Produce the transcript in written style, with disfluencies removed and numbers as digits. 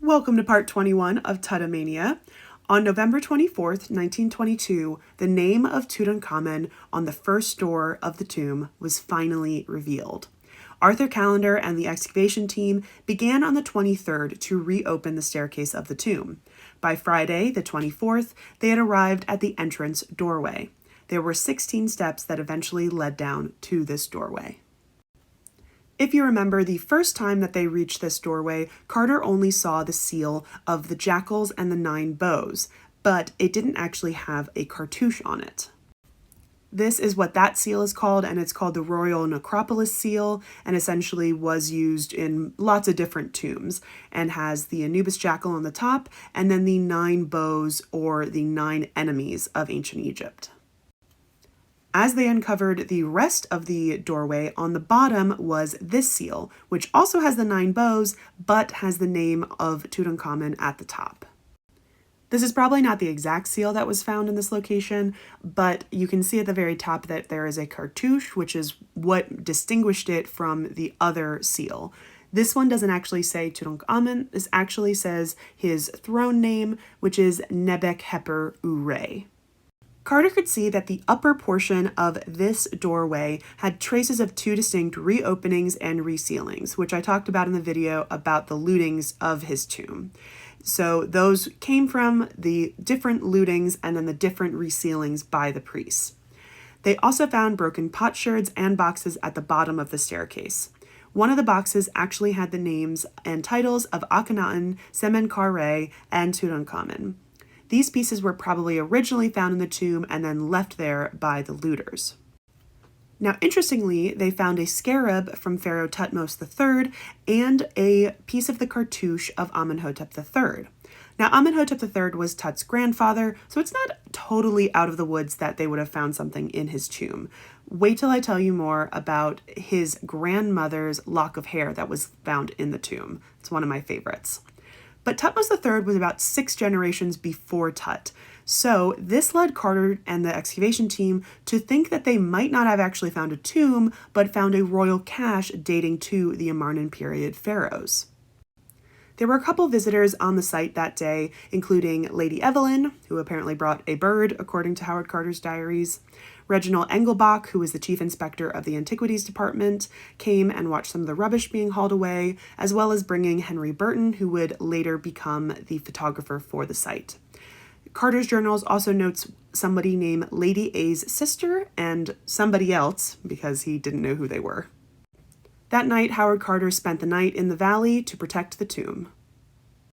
Welcome to part 21 of Tutomania. On November 24th, 1922, the name of Tutankhamun on the first door of the tomb was finally revealed. Arthur Callender and the excavation team began on the 23rd to reopen the staircase of the tomb. By Friday, the 24th, they had arrived at the entrance doorway. There were 16 steps that eventually led down to this doorway. If you remember, the first time that they reached this doorway, Carter only saw the seal of the jackals and the 9 bows, but it didn't actually have a cartouche on it. This is what that seal is called, and it's called the Royal Necropolis seal, and essentially was used in lots of different tombs, and has the Anubis jackal on the top, and then the 9 bows, or the 9 enemies of ancient Egypt. As they uncovered the rest of the doorway, on the bottom was this seal, which also has the 9 bows, but has the name of Tutankhamun at the top. This is probably not the exact seal that was found in this location, but you can see at the very top that there is a cartouche, which is what distinguished it from the other seal. This one doesn't actually say Tutankhamun. This actually says his throne name, which is Nebuchadnezzar. Carter could see that the upper portion of this doorway had traces of 2 distinct reopenings and resealings, which I talked about in the video about the lootings of his tomb. So those came from the different lootings and then the different resealings by the priests. They also found broken potsherds and boxes at the bottom of the staircase. One of the boxes actually had the names and titles of Akhenaten, Semenkhare, and Tutankhamun. These pieces were probably originally found in the tomb and then left there by the looters. Now, interestingly, they found a scarab from Pharaoh Thutmose III and a piece of the cartouche of Amenhotep III. Now, Amenhotep III was Tut's grandfather, so it's not totally out of the woods that they would have found something in his tomb. Wait till I tell you more about his grandmother's lock of hair that was found in the tomb. It's one of my favorites. But Thutmose III was about 6 generations before Tut, so this led Carter and the excavation team to think that they might not have actually found a tomb, but found a royal cache dating to the Amarnan period pharaohs. There were a couple visitors on the site that day, including Lady Evelyn, who apparently brought a bird, according to Howard Carter's diaries. Reginald Engelbach, who was the chief inspector of the Antiquities Department, came and watched some of the rubbish being hauled away, as well as bringing Henry Burton, who would later become the photographer for the site. Carter's journals also notes somebody named Lady A's sister and somebody else, because he didn't know who they were. That night, Howard Carter spent the night in the valley to protect the tomb.